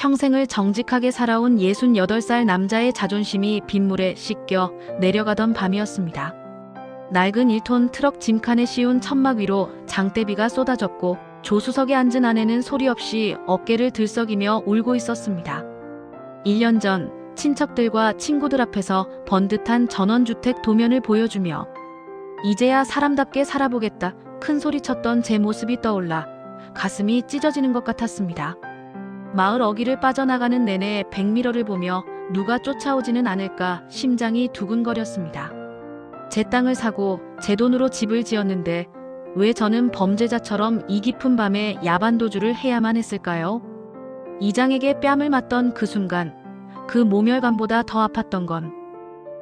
평생을 정직하게 살아온 68살 남자의 자존심이 빗물에 씻겨 내려가던 밤이었습니다. 낡은 1톤 트럭 짐칸에 씌운 천막 위로 장대비가 쏟아졌고 조수석에 앉은 아내는 소리 없이 어깨를 들썩이며 울고 있었습니다. 1년 전 친척들과 친구들 앞에서 번듯한 전원주택 도면을 보여주며 이제야 사람답게 살아보겠다 큰 소리쳤던 제 모습이 떠올라 가슴이 찢어지는 것 같았습니다. 마을 어귀를 빠져나가는 내내 백미러를 보며 누가 쫓아오지는 않을까 심장이 두근거렸습니다. 제 땅을 사고 제 돈으로 집을 지었는데 왜 저는 범죄자처럼 이 깊은 밤에 야반도주를 해야만 했을까요? 이장에게 뺨을 맞던 그 순간, 그 모멸감보다 더 아팠던 건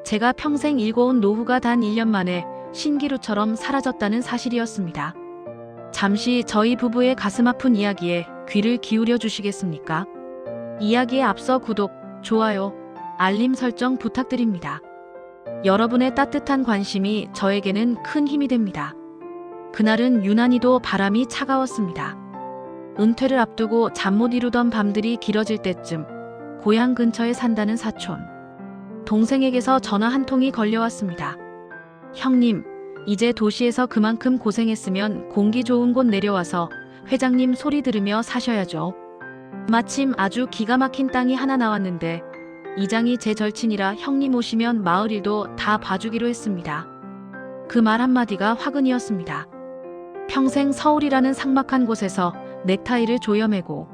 제가 평생 일궈온 노후가 단 1년 만에 신기루처럼 사라졌다는 사실이었습니다. 잠시 저희 부부의 가슴 아픈 이야기에 귀를 기울여 주시겠습니까? 이야기에 앞서 구독, 좋아요, 알림 설정 부탁드립니다. 여러분의 따뜻한 관심이 저에게는 큰 힘이 됩니다. 그날은 유난히도 바람이 차가웠습니다. 은퇴를 앞두고 잠 못 이루던 밤들이 길어질 때쯤 고향 근처에 산다는 사촌 동생에게서 전화 한 통이 걸려왔습니다. 형님, 이제 도시에서 그만큼 고생했으면 공기 좋은 곳 내려와서 회장님 소리 들으며 사셔야죠. 마침 아주 기가 막힌 땅이 하나 나왔는데 이장이 제 절친이라 형님 오시면 마을 일도 다 봐주기로 했습니다. 그 말 한마디가 화근이었습니다. 평생 서울이라는 삭막한 곳에서 넥타이를 조여매고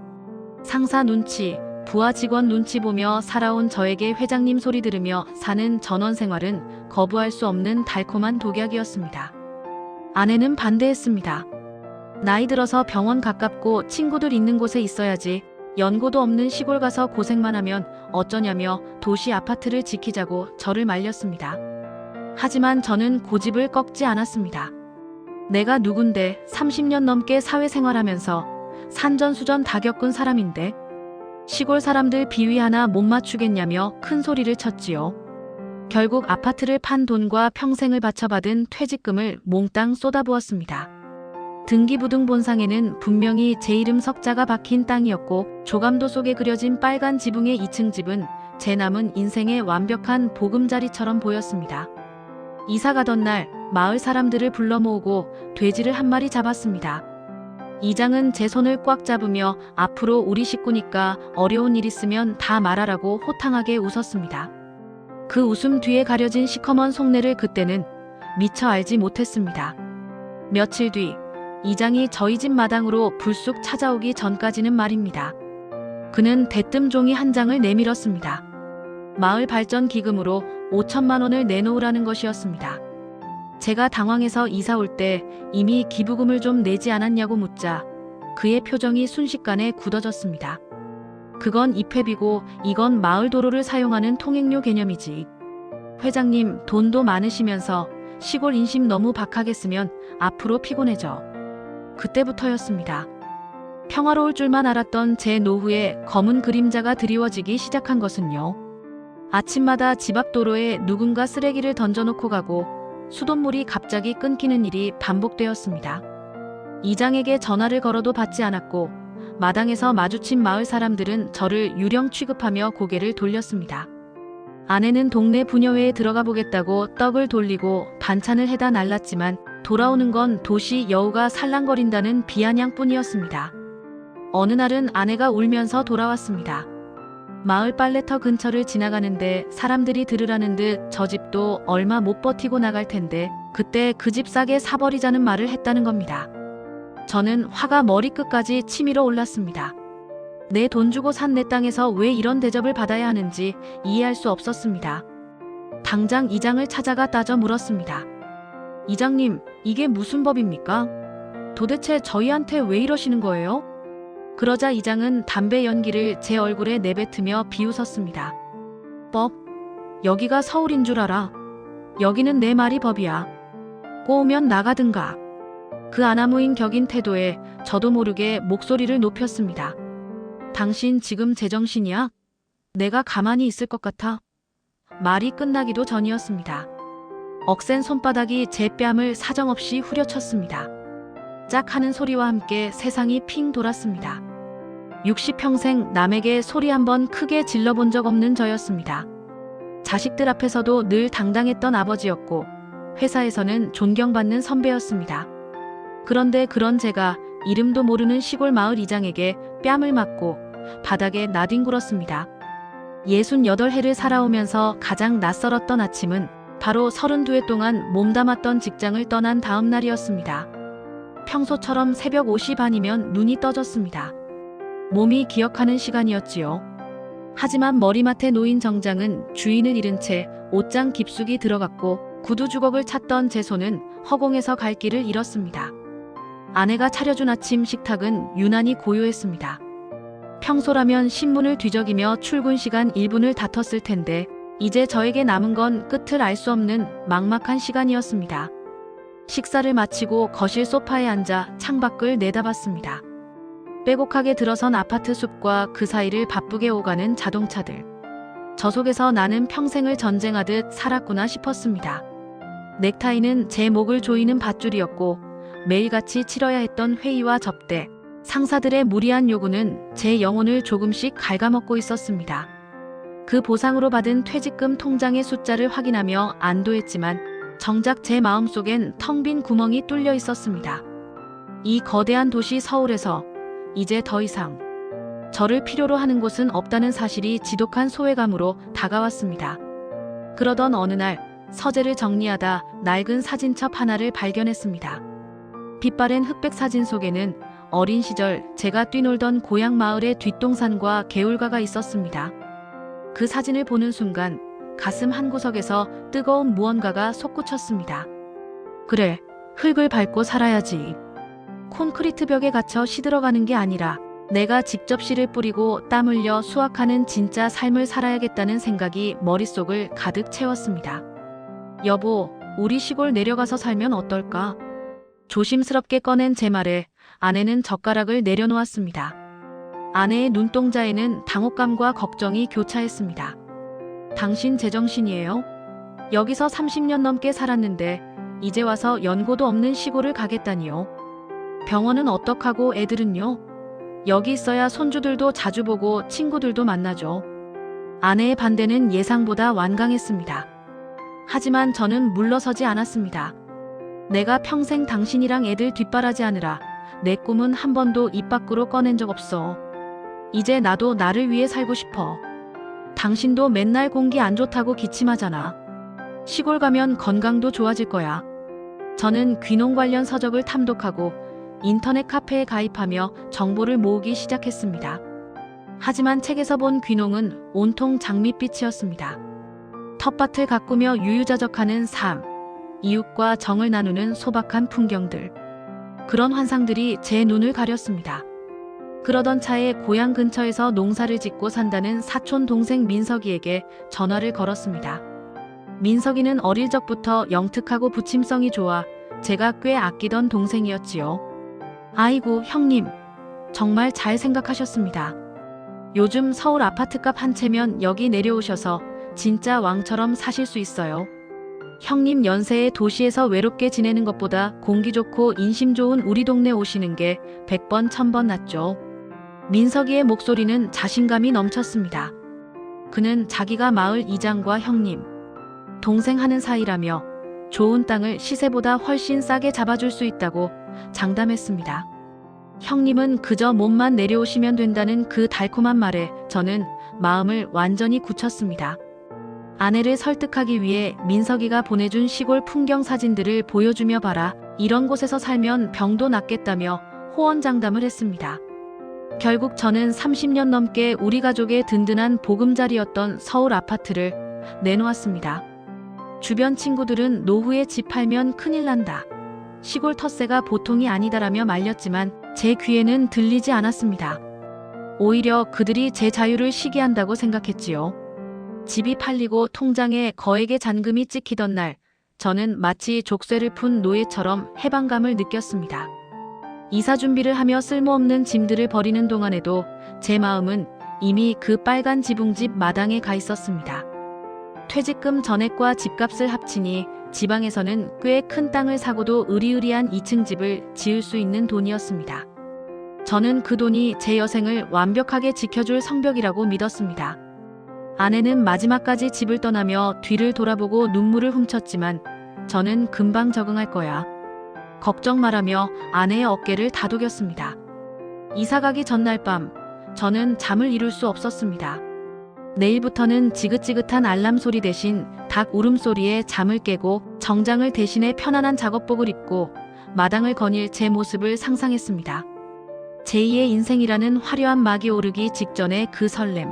상사 눈치, 부하 직원 눈치 보며 살아온 저에게 회장님 소리 들으며 사는 전원 생활은 거부할 수 없는 달콤한 독약이었습니다. 아내는 반대했습니다. 나이 들어서 병원 가깝고 친구들 있는 곳에 있어야지 연고도 없는 시골 가서 고생만 하면 어쩌냐며 도시 아파트를 지키자고 저를 말렸습니다. 하지만 저는 고집을 꺾지 않았습니다. 내가 누군데 30년 넘게 사회생활하면서 산전수전 다 겪은 사람인데 시골 사람들 비위 하나 못 맞추겠냐며 큰 소리를 쳤지요. 결국 아파트를 판 돈과 평생을 바쳐받은 퇴직금을 몽땅 쏟아부었습니다. 등기부등본상에는 분명히 제 이름 석자가 박힌 땅이었고 조감도 속에 그려진 빨간 지붕의 2층 집은 제 남은 인생의 완벽한 보금자리처럼 보였습니다. 이사 가던 날 마을 사람들을 불러 모으고 돼지를 한 마리 잡았습니다. 이장은 제 손을 꽉 잡으며 앞으로 우리 식구니까 어려운 일 있으면 다 말하라고 호탕하게 웃었습니다. 그 웃음 뒤에 가려진 시커먼 속내를 그때는 미처 알지 못했습니다. 며칠 뒤 이장이 저희 집 마당으로 불쑥 찾아오기 전까지는 말입니다. 그는 대뜸 종이 한 장을 내밀었습니다. 마을 발전 기금으로 5천만 원을 내놓으라는 것이었습니다. 제가 당황해서 이사 올 때 이미 기부금을 좀 내지 않았냐고 묻자 그의 표정이 순식간에 굳어졌습니다. 그건 입회비고 이건 마을 도로를 사용하는 통행료 개념이지. 회장님 돈도 많으시면서 시골 인심 너무 박하겠으면 앞으로 피곤해져. 그때부터였습니다. 평화로울 줄만 알았던 제 노후에 검은 그림자가 드리워지기 시작한 것은요. 아침마다 집 앞 도로에 누군가 쓰레기를 던져놓고 가고 수돗물이 갑자기 끊기는 일이 반복되었습니다. 이장에게 전화를 걸어도 받지 않았고 마당에서 마주친 마을 사람들은 저를 유령 취급하며 고개를 돌렸습니다. 아내는 동네 부녀회에 들어가 보겠다고 떡을 돌리고 반찬을 해다 날랐지만 돌아오는 건 도시 여우가 살랑거린다는 비아냥뿐이었습니다. 어느 날은 아내가 울면서 돌아왔습니다. 마을 빨래터 근처를 지나가는데 사람들이 들으라는 듯 저 집도 얼마 못 버티고 나갈 텐데 그때 그 집 싸게 사버리자는 말을 했다는 겁니다. 저는 화가 머리끝까지 치밀어 올랐습니다. 내 돈 주고 산 내 땅에서 왜 이런 대접을 받아야 하는지 이해할 수 없었습니다. 당장 이장을 찾아가 따져 물었습니다. 이장님, 이게 무슨 법입니까? 도대체 저희한테 왜 이러시는 거예요? 그러자 이장은 담배 연기를 제 얼굴에 내뱉으며 비웃었습니다. 법? 여기가 서울인 줄 알아. 여기는 내 말이 법이야. 꼬우면 나가든가. 그 아나무인 격인 태도에 저도 모르게 목소리를 높였습니다. 당신 지금 제정신이야? 내가 가만히 있을 것 같아? 말이 끝나기도 전이었습니다. 억센 손바닥이 제 뺨을 사정없이 후려쳤습니다. 짝 하는 소리와 함께 세상이 핑 돌았습니다. 60평생 남에게 소리 한번 크게 질러본 적 없는 저였습니다. 자식들 앞에서도 늘 당당했던 아버지였고 회사에서는 존경받는 선배였습니다. 그런데 그런 제가 이름도 모르는 시골 마을 이장에게 뺨을 맞고 바닥에 나뒹굴었습니다. 68해를 살아오면서 가장 낯설었던 아침은 바로 32해 동안 몸담았던 직장을 떠난 다음 날이었습니다. 평소처럼 새벽 5시 반이면 눈이 떠졌습니다. 몸이 기억하는 시간이었지요. 하지만 머리맡에 놓인 정장은 주인을 잃은 채 옷장 깊숙이 들어갔고 구두 주걱을 찾던 제 손은 허공에서 갈 길을 잃었습니다. 아내가 차려준 아침 식탁은 유난히 고요했습니다. 평소라면 신문을 뒤적이며 출근 시간 1분을 다퉜을 텐데 이제 저에게 남은 건 끝을 알 수 없는 막막한 시간이었습니다. 식사를 마치고 거실 소파에 앉아 창밖을 내다봤습니다. 빼곡하게 들어선 아파트 숲과 그 사이를 바쁘게 오가는 자동차들. 저 속에서 나는 평생을 전쟁하듯 살았구나 싶었습니다. 넥타이는 제 목을 조이는 밧줄이었고 매일같이 치러야 했던 회의와 접대, 상사들의 무리한 요구는 제 영혼을 조금씩 갉아먹고 있었습니다. 그 보상으로 받은 퇴직금 통장의 숫자를 확인하며 안도했지만 정작 제 마음속엔 텅 빈 구멍이 뚫려 있었습니다. 이 거대한 도시 서울에서 이제 더 이상 저를 필요로 하는 곳은 없다는 사실이 지독한 소외감으로 다가왔습니다. 그러던 어느 날 서재를 정리하다 낡은 사진첩 하나를 발견했습니다. 빛바랜 흑백 사진 속에는 어린 시절 제가 뛰놀던 고향 마을의 뒷동산과 개울가가 있었습니다. 그 사진을 보는 순간 가슴 한구석에서 뜨거운 무언가가 솟구쳤습니다. 그래, 흙을 밟고 살아야지. 콘크리트 벽에 갇혀 시들어가는 게 아니라 내가 직접 씨를 뿌리고 땀 흘려 수확하는 진짜 삶을 살아야겠다는 생각이 머릿속을 가득 채웠습니다. 여보, 우리 시골 내려가서 살면 어떨까? 조심스럽게 꺼낸 제 말에 아내는 젓가락을 내려놓았습니다. 아내의 눈동자에는 당혹감과 걱정이 교차했습니다. 당신 제정신이에요? 여기서 30년 넘게 살았는데 이제 와서 연고도 없는 시골을 가겠다니요. 병원은 어떡하고 애들은요? 여기 있어야 손주들도 자주 보고 친구들도 만나죠. 아내의 반대는 예상보다 완강했습니다. 하지만 저는 물러서지 않았습니다. 내가 평생 당신이랑 애들 뒷바라지하느라 내 꿈은 한 번도 입 밖으로 꺼낸 적 없어. 이제 나도 나를 위해 살고 싶어. 당신도 맨날 공기 안 좋다고 기침하잖아. 시골 가면 건강도 좋아질 거야. 저는 귀농 관련 서적을 탐독하고 인터넷 카페에 가입하며 정보를 모으기 시작했습니다. 하지만 책에서 본 귀농은 온통 장밋빛이었습니다. 텃밭을 가꾸며 유유자적하는 삶, 이웃과 정을 나누는 소박한 풍경들. 그런 환상들이 제 눈을 가렸습니다. 그러던 차에 고향 근처에서 농사를 짓고 산다는 사촌 동생 민석이에게 전화를 걸었습니다. 민석이는 어릴 적부터 영특하고 부침성이 좋아 제가 꽤 아끼던 동생이었지요. 아이고, 형님. 정말 잘 생각하셨습니다. 요즘 서울 아파트값 한 채면 여기 내려오셔서 진짜 왕처럼 사실 수 있어요. 형님 연세에 도시에서 외롭게 지내는 것보다 공기 좋고 인심 좋은 우리 동네 오시는 게 100번 1000번 낫죠. 민석이의 목소리는 자신감이 넘쳤습니다. 그는 자기가 마을 이장과 형님, 동생 하는 사이라며 좋은 땅을 시세보다 훨씬 싸게 잡아줄 수 있다고 장담했습니다. 형님은 그저 몸만 내려오시면 된다는 그 달콤한 말에 저는 마음을 완전히 굳혔습니다. 아내를 설득하기 위해 민석이가 보내준 시골 풍경 사진들을 보여주며 봐라, 이런 곳에서 살면 병도 낫겠다며 호언장담을 했습니다. 결국 저는 30년 넘게 우리 가족의 든든한 보금자리였던 서울 아파트를 내놓았습니다. 주변 친구들은 노후에 집 팔면 큰일 난다, 시골 텃세가 보통이 아니다라며 말렸지만 제 귀에는 들리지 않았습니다. 오히려 그들이 제 자유를 시기한다고 생각했지요. 집이 팔리고 통장에 거액의 잔금이 찍히던 날, 저는 마치 족쇄를 푼 노예처럼 해방감을 느꼈습니다. 이사 준비를 하며 쓸모없는 짐들을 버리는 동안에도 제 마음은 이미 그 빨간 지붕집 마당에 가 있었습니다. 퇴직금 전액과 집값을 합치니 지방에서는 꽤 큰 땅을 사고도 으리으리한 2층 집을 지을 수 있는 돈이었습니다. 저는 그 돈이 제 여생을 완벽하게 지켜줄 성벽이라고 믿었습니다. 아내는 마지막까지 집을 떠나며 뒤를 돌아보고 눈물을 훔쳤지만 저는 금방 적응할 거야. 걱정 말하며 아내의 어깨를 다독였습니다. 이사 가기 전날 밤, 저는 잠을 이룰 수 없었습니다. 내일부터는 지긋지긋한 알람 소리 대신 닭 울음소리에 잠을 깨고 정장을 대신해 편안한 작업복을 입고 마당을 거닐 제 모습을 상상했습니다. 제2의 인생이라는 화려한 막이 오르기 직전의 그 설렘.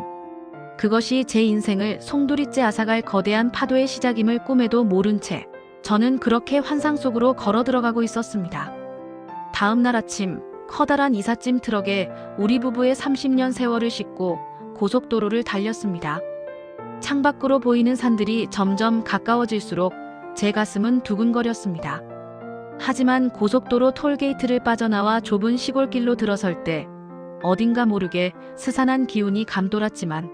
그것이 제 인생을 송두리째 앗아갈 거대한 파도의 시작임을 꿈에도 모른 채 저는 그렇게 환상 속으로 걸어 들어가고 있었습니다. 다음 날 아침, 커다란 이삿짐 트럭에 우리 부부의 30년 세월을 싣고 고속도로를 달렸습니다. 창밖으로 보이는 산들이 점점 가까워질수록 제 가슴은 두근거렸습니다. 하지만 고속도로 톨게이트를 빠져나와 좁은 시골길로 들어설 때 어딘가 모르게 스산한 기운이 감돌았지만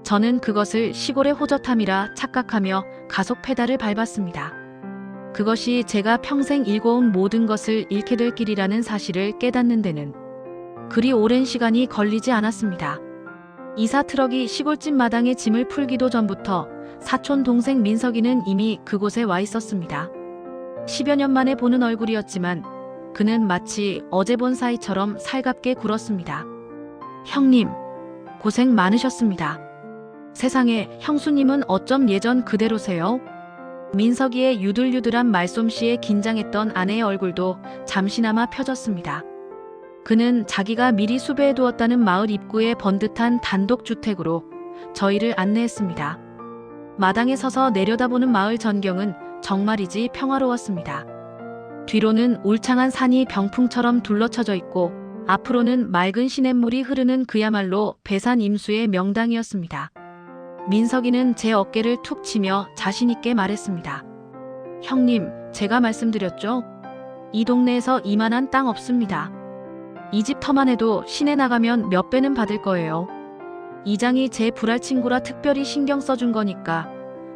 저는 그것을 시골의 호젓함이라 착각하며 가속 페달을 밟았습니다. 그것이 제가 평생 일궈온 모든 것을 잃게 될 길이라는 사실을 깨닫는 데는 그리 오랜 시간이 걸리지 않았습니다. 이사 트럭이 시골집 마당에 짐을 풀기도 전부터 사촌 동생 민석이는 이미 그곳에 와 있었습니다. 10여 년 만에 보는 얼굴이었지만 그는 마치 어제 본 사이처럼 살갑게 굴었습니다. 형님, 고생 많으셨습니다. 세상에, 형수님은 어쩜 예전 그대로세요? 민석이의 유들유들한 말솜씨에 긴장했던 아내의 얼굴도 잠시나마 펴졌습니다. 그는 자기가 미리 수배해 두었다는 마을 입구의 번듯한 단독주택으로 저희를 안내했습니다. 마당에 서서 내려다보는 마을 전경은 정말이지 평화로웠습니다. 뒤로는 울창한 산이 병풍처럼 둘러쳐져 있고 앞으로는 맑은 시냇물이 흐르는 그야말로 배산 임수의 명당이었습니다. 민석이는 제 어깨를 툭 치며 자신있게 말했습니다. 형님, 제가 말씀드렸죠? 이 동네에서 이만한 땅 없습니다. 이 집 터만 해도 시내 나가면 몇 배는 받을 거예요. 이장이 제 불알 친구라 특별히 신경 써준 거니까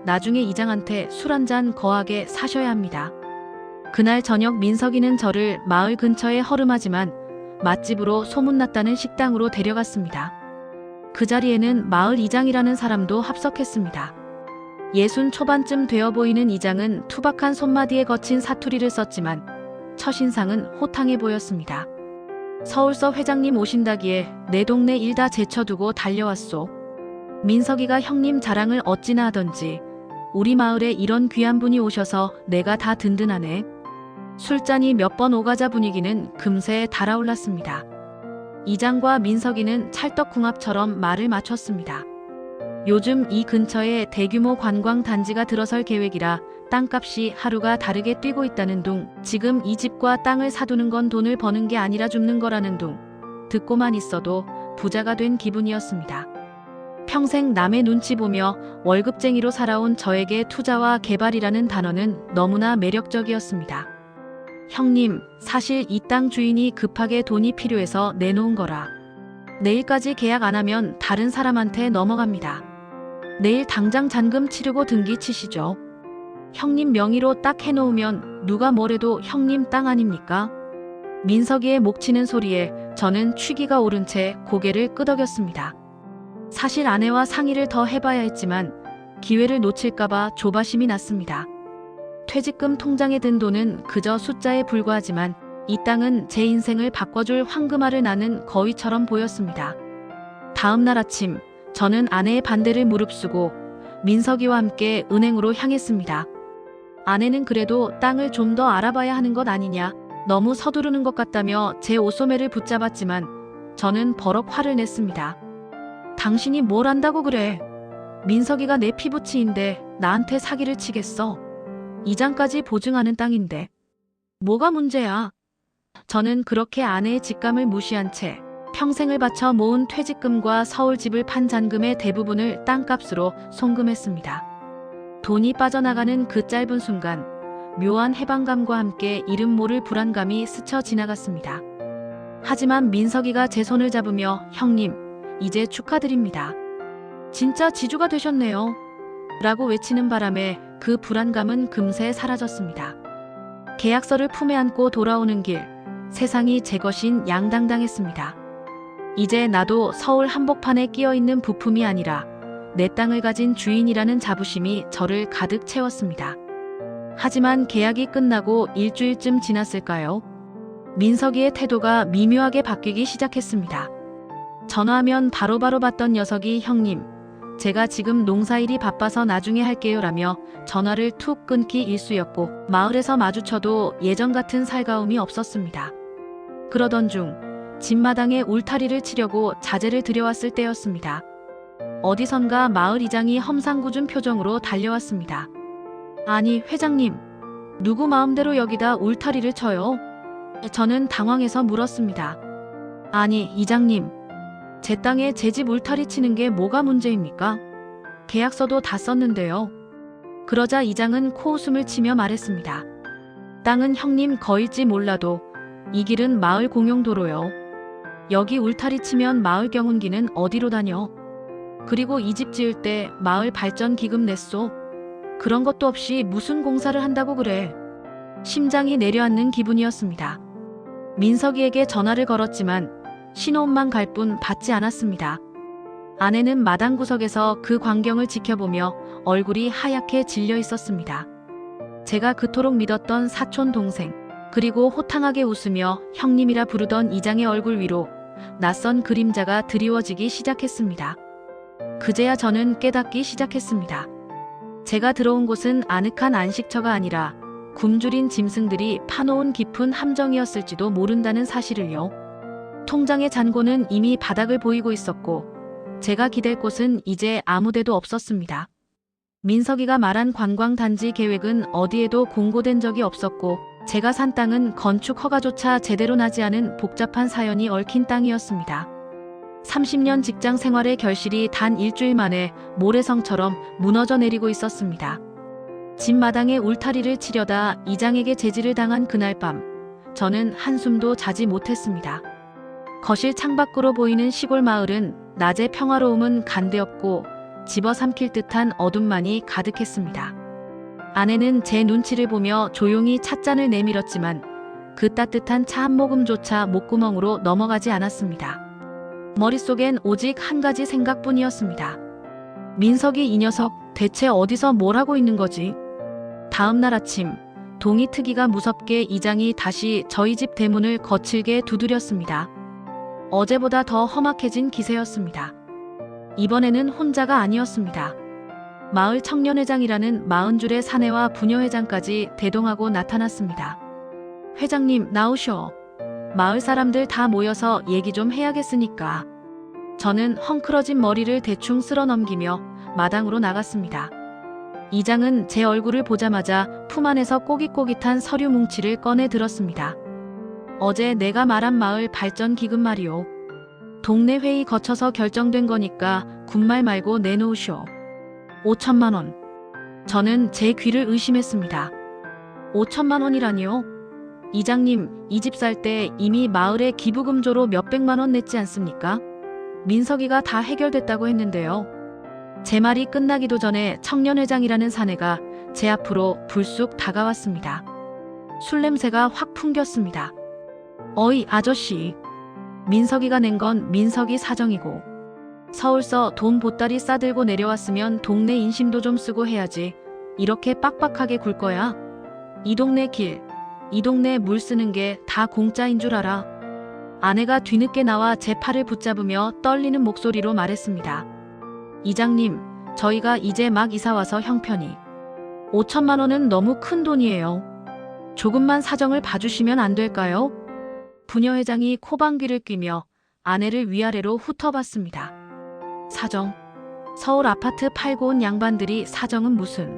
나중에 이장한테 술 한 잔 거하게 사셔야 합니다. 그날 저녁 민석이는 저를 마을 근처의 허름하지만 맛집으로 소문났다는 식당으로 데려갔습니다. 그 자리에는 마을 이장이라는 사람도 합석했습니다. 60 초반쯤 되어 보이는 이장은 투박한 손마디에 거친 사투리를 썼지만 첫인상은 호탕해 보였습니다. 서울서 회장님 오신다기에 내 동네 일 다 제쳐두고 달려왔소. 민석이가 형님 자랑을 어찌나 하던지 우리 마을에 이런 귀한 분이 오셔서 내가 다 든든하네. 술잔이 몇 번 오가자 분위기는 금세 달아올랐습니다. 이장과 민석이는 찰떡궁합처럼 말을 맞췄습니다. 요즘 이 근처에 대규모 관광단지가 들어설 계획이라 땅값이 하루가 다르게 뛰고 있다는 둥, 지금 이 집과 땅을 사두는 건 돈을 버는 게 아니라 줍는 거라는 둥, 듣고만 있어도 부자가 된 기분이었습니다. 평생 남의 눈치 보며 월급쟁이로 살아온 저에게 투자와 개발이라는 단어는 너무나 매력적이었습니다. 형님, 사실 이 땅 주인이 급하게 돈이 필요해서 내놓은 거라. 내일까지 계약 안 하면 다른 사람한테 넘어갑니다. 내일 당장 잔금 치르고 등기 치시죠. 형님 명의로 딱 해놓으면 누가 뭐래도 형님 땅 아닙니까? 민석이의 목 치는 소리에 저는 취기가 오른 채 고개를 끄덕였습니다. 사실 아내와 상의를 더 해봐야 했지만 기회를 놓칠까봐 조바심이 났습니다. 퇴직금 통장에 든 돈은 그저 숫자에 불과하지만 이 땅은 제 인생을 바꿔줄 황금알을 낳는 거위처럼 보였습니다. 다음 날 아침, 저는 아내의 반대를 무릅쓰고 민석이와 함께 은행으로 향했습니다. 아내는 그래도 땅을 좀 더 알아봐야 하는 것 아니냐, 너무 서두르는 것 같다며 제 옷소매를 붙잡았지만 저는 버럭 화를 냈습니다. 당신이 뭘 안다고 그래? 민석이가 내 피부치인데 나한테 사기를 치겠어? 이장까지 보증하는 땅인데. 뭐가 문제야? 저는 그렇게 아내의 직감을 무시한 채 평생을 바쳐 모은 퇴직금과 서울집을 판 잔금의 대부분을 땅값으로 송금했습니다. 돈이 빠져나가는 그 짧은 순간 묘한 해방감과 함께 이름 모를 불안감이 스쳐 지나갔습니다. 하지만 민석이가 제 손을 잡으며 형님, 이제 축하드립니다. 진짜 지주가 되셨네요. 라고 외치는 바람에 그 불안감은 금세 사라졌습니다. 계약서를 품에 안고 돌아오는 길, 세상이 제 것인 양당당했습니다. 이제 나도 서울 한복판에 끼어있는 부품이 아니라 내 땅을 가진 주인이라는 자부심이 저를 가득 채웠습니다. 하지만 계약이 끝나고 일주일쯤 지났을까요? 민석이의 태도가 미묘하게 바뀌기 시작했습니다. 전화하면 바로바로 받던 녀석이 형님, 제가 지금 농사일이 바빠서 나중에 할게요라며 전화를 툭 끊기 일쑤였고 마을에서 마주쳐도 예전 같은 살가움이 없었습니다. 그러던 중 집마당에 울타리를 치려고 자재를 들여왔을 때였습니다. 어디선가 마을 이장이 험상궂은 표정으로 달려왔습니다. 아니 회장님, 누구 마음대로 여기다 울타리를 쳐요? 저는 당황해서 물었습니다. 아니 이장님, 제 땅에 제 집 울타리 치는 게 뭐가 문제입니까? 계약서도 다 썼는데요. 그러자 이장은 코웃음을 치며 말했습니다. 땅은 형님 거일지 몰라도 이 길은 마을 공용도로요. 여기 울타리 치면 마을 경운기는 어디로 다녀? 그리고 이 집 지을 때 마을 발전 기금 냈소. 그런 것도 없이 무슨 공사를 한다고 그래. 심장이 내려앉는 기분이었습니다. 민석이에게 전화를 걸었지만 신호음만 갈 뿐 받지 않았습니다. 아내는 마당 구석에서 그 광경을 지켜보며 얼굴이 하얗게 질려 있었습니다. 제가 그토록 믿었던 사촌 동생, 그리고 호탕하게 웃으며 형님이라 부르던 이장의 얼굴 위로 낯선 그림자가 드리워지기 시작했습니다. 그제야 저는 깨닫기 시작했습니다. 제가 들어온 곳은 아늑한 안식처가 아니라 굶주린 짐승들이 파놓은 깊은 함정이었을지도 모른다는 사실을요. 통장의 잔고는 이미 바닥을 보이고 있었고 제가 기댈 곳은 이제 아무데도 없었습니다. 민석이가 말한 관광단지 계획은 어디에도 공고된 적이 없었고 제가 산 땅은 건축 허가조차 제대로 나지 않은 복잡한 사연이 얽힌 땅이었습니다. 30년 직장 생활의 결실이 단 일주일 만에 모래성처럼 무너져 내리고 있었습니다. 집 마당에 울타리를 치려다 이장에게 제지를 당한 그날 밤, 저는 한숨도 자지 못했습니다. 거실 창밖으로 보이는 시골 마을은 낮의 평화로움은 간데없고 집어삼킬 듯한 어둠만이 가득했습니다. 아내는 제 눈치를 보며 조용히 찻잔을 내밀었지만 그 따뜻한 차 한 모금조차 목구멍으로 넘어가지 않았습니다. 머릿속엔 오직 한 가지 생각뿐이었습니다. 민석이 이 녀석 대체 어디서 뭘 하고 있는 거지? 다음 날 아침, 동이 트기가 무섭게 이장이 다시 저희 집 대문을 거칠게 두드렸습니다. 어제보다 더 험악해진 기세였습니다. 이번에는 혼자가 아니었습니다. 마을 청년회장이라는 40줄의 사내와 부녀회장까지 대동하고 나타났습니다. 회장님 나오셔. 마을 사람들 다 모여서 얘기 좀 해야겠으니까. 저는 헝클어진 머리를 대충 쓸어 넘기며 마당으로 나갔습니다. 이장은 제 얼굴을 보자마자 품 안에서 꼬깃꼬깃한 서류 뭉치를 꺼내 들었습니다. 어제 내가 말한 마을 발전 기금 말이오. 동네 회의 거쳐서 결정된 거니까 군말 말고 내놓으시오. 5천만 원. 저는 제 귀를 의심했습니다. 5천만 원이라니요? 이장님, 이 집 살 때 이미 마을에 기부금조로 몇백만 원 냈지 않습니까? 민석이가 다 해결됐다고 했는데요. 제 말이 끝나기도 전에 청년회장이라는 사내가 제 앞으로 불쑥 다가왔습니다. 술 냄새가 확 풍겼습니다. 어이 아저씨. 민석이가 낸 건 민석이 사정이고 서울서 돈 보따리 싸들고 내려왔으면 동네 인심도 좀 쓰고 해야지. 이렇게 빡빡하게 굴 거야? 이 동네 길, 이 동네 물 쓰는 게 다 공짜인 줄 알아. 아내가 뒤늦게 나와 제 팔을 붙잡으며 떨리는 목소리로 말했습니다. 이장님, 저희가 이제 막 이사와서 형편이 5천만 원은 너무 큰 돈이에요. 조금만 사정을 봐주시면 안 될까요? 부녀회장이 코방귀를 뀌며 아내를 위아래로 훑어봤습니다. 사정? 서울 아파트 팔고 온 양반들이 사정은 무슨.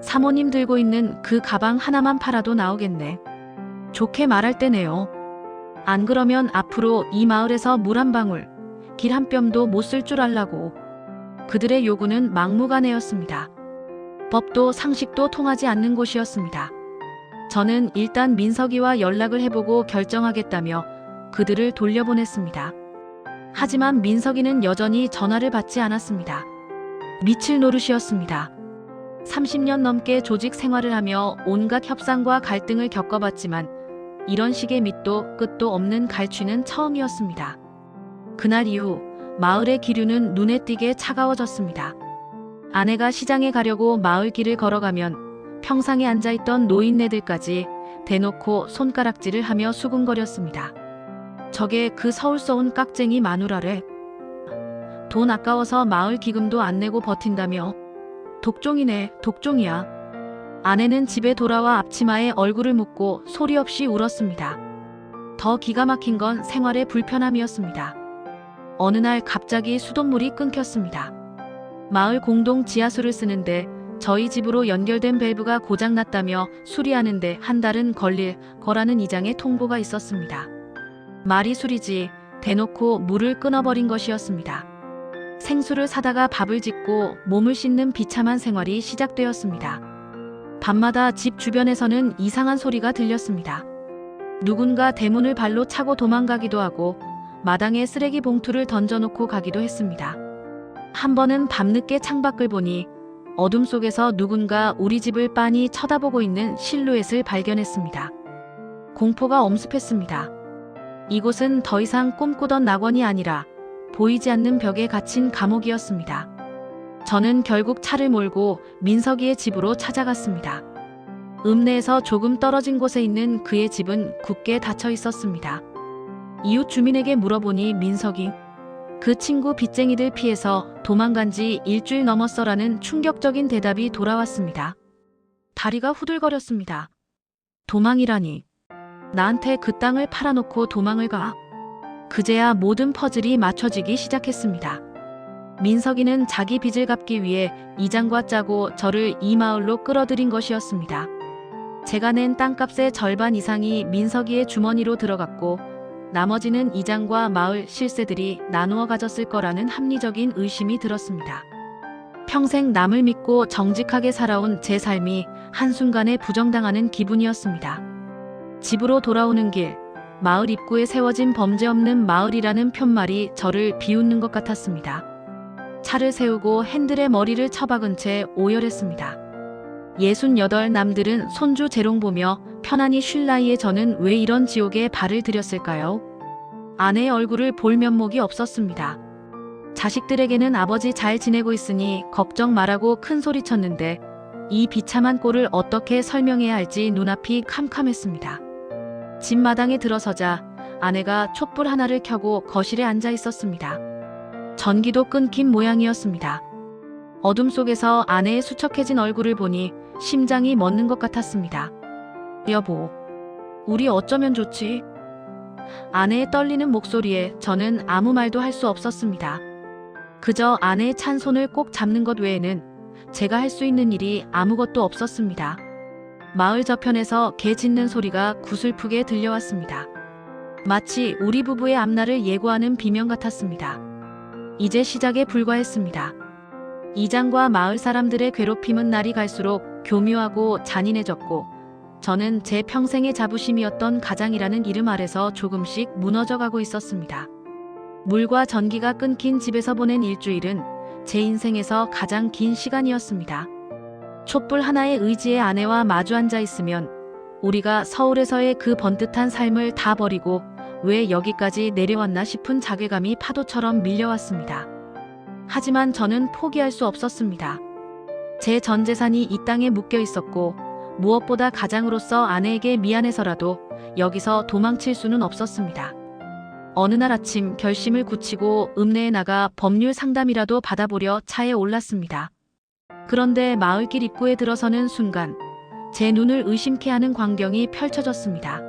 사모님 들고 있는 그 가방 하나만 팔아도 나오겠네. 좋게 말할 때네요. 안 그러면 앞으로 이 마을에서 물 한 방울, 길 한 뼘도 못 쓸 줄 알라고. 그들의 요구는 막무가내였습니다. 법도 상식도 통하지 않는 곳이었습니다. 저는 일단 민석이와 연락을 해보고 결정하겠다며 그들을 돌려보냈습니다. 하지만 민석이는 여전히 전화를 받지 않았습니다. 미칠 노릇이었습니다. 30년 넘게 조직 생활을 하며 온갖 협상과 갈등을 겪어봤지만 이런 식의 밑도 끝도 없는 갈취는 처음이었습니다. 그날 이후 마을의 기류는 눈에 띄게 차가워졌습니다. 아내가 시장에 가려고 마을 길을 걸어가면 평상에 앉아있던 노인네들까지 대놓고 손가락질을 하며 수군거렸습니다. 저게 그 서울서 온 깍쟁이 마누라래. 돈 아까워서 마을 기금도 안 내고 버틴다며. 독종이네, 독종이야. 아내는 집에 돌아와 앞치마에 얼굴을 묻고 소리 없이 울었습니다. 더 기가 막힌 건 생활의 불편함이었습니다. 어느 날 갑자기 수돗물이 끊겼습니다. 마을 공동 지하수를 쓰는데 저희 집으로 연결된 밸브가 고장났다며 수리하는데 한 달은 걸릴 거라는 이장의 통보가 있었습니다. 말이 술이지 대놓고 물을 끊어버린 것이었습니다. 생수를 사다가 밥을 짓고 몸을 씻는 비참한 생활이 시작되었습니다. 밤마다 집 주변에서는 이상한 소리가 들렸습니다. 누군가 대문을 발로 차고 도망가기도 하고 마당에 쓰레기 봉투를 던져놓고 가기도 했습니다. 한 번은 밤늦게 창밖을 보니 어둠 속에서 누군가 우리 집을 빤히 쳐다보고 있는 실루엣을 발견했습니다. 공포가 엄습했습니다. 이곳은 더 이상 꿈꾸던 낙원이 아니라 보이지 않는 벽에 갇힌 감옥이었습니다. 저는 결국 차를 몰고 민석이의 집으로 찾아갔습니다. 읍내에서 조금 떨어진 곳에 있는 그의 집은 굳게 닫혀 있었습니다. 이웃 주민에게 물어보니 민석이 그 친구 빚쟁이들 피해서 도망간 지 일주일 넘었어라는 충격적인 대답이 돌아왔습니다. 다리가 후들거렸습니다. 도망이라니. 나한테 그 땅을 팔아놓고 도망을 가. 그제야 모든 퍼즐이 맞춰지기 시작했습니다. 민석이는 자기 빚을 갚기 위해 이장과 짜고 저를 이 마을로 끌어들인 것이었습니다. 제가 낸 땅값의 절반 이상이 민석이의 주머니로 들어갔고 나머지는 이장과 마을 실세들이 나누어 가졌을 거라는 합리적인 의심이 들었습니다. 평생 남을 믿고 정직하게 살아온 제 삶이 한순간에 부정당하는 기분이었습니다. 집으로 돌아오는 길, 마을 입구에 세워진 범죄 없는 마을이라는 편말이 저를 비웃는 것 같았습니다. 차를 세우고 핸들에 머리를 처박은 채 오열했습니다. 68 남들은 손주 재롱 보며 편안히 쉴 나이에 저는 왜 이런 지옥에 발을 들였을까요? 아내의 얼굴을 볼 면목이 없었습니다. 자식들에게는 아버지 잘 지내고 있으니 걱정 말라고 큰 소리 쳤는데 이 비참한 꼴을 어떻게 설명해야 할지 눈앞이 캄캄했습니다. 집 마당에 들어서자 아내가 촛불 하나를 켜고 거실에 앉아 있었습니다. 전기도 끊긴 모양이었습니다. 어둠 속에서 아내의 수척해진 얼굴을 보니 심장이 멎는 것 같았습니다. 여보, 우리 어쩌면 좋지? 아내의 떨리는 목소리에 저는 아무 말도 할 수 없었습니다. 그저 아내의 찬 손을 꼭 잡는 것 외에는 제가 할 수 있는 일이 아무것도 없었습니다. 마을 저편에서 개 짖는 소리가 구슬프게 들려왔습니다. 마치 우리 부부의 앞날을 예고하는 비명 같았습니다. 이제 시작에 불과했습니다. 이장과 마을 사람들의 괴롭힘은 날이 갈수록 교묘하고 잔인해졌고 저는 제 평생의 자부심이었던 가장이라는 이름 아래서 조금씩 무너져가고 있었습니다. 물과 전기가 끊긴 집에서 보낸 일주일은 제 인생에서 가장 긴 시간이었습니다. 촛불 하나의 의지의 아내와 마주 앉아 있으면 우리가 서울에서의 그 번듯한 삶을 다 버리고 왜 여기까지 내려왔나 싶은 자괴감이 파도처럼 밀려왔습니다. 하지만 저는 포기할 수 없었습니다. 제 전 재산이 이 땅에 묶여 있었고 무엇보다 가장으로서 아내에게 미안해서라도 여기서 도망칠 수는 없었습니다. 어느 날 아침 결심을 굳히고 읍내에 나가 법률 상담이라도 받아보려 차에 올랐습니다. 그런데 마을길 입구에 들어서는 순간 제 눈을 의심케 하는 광경이 펼쳐졌습니다.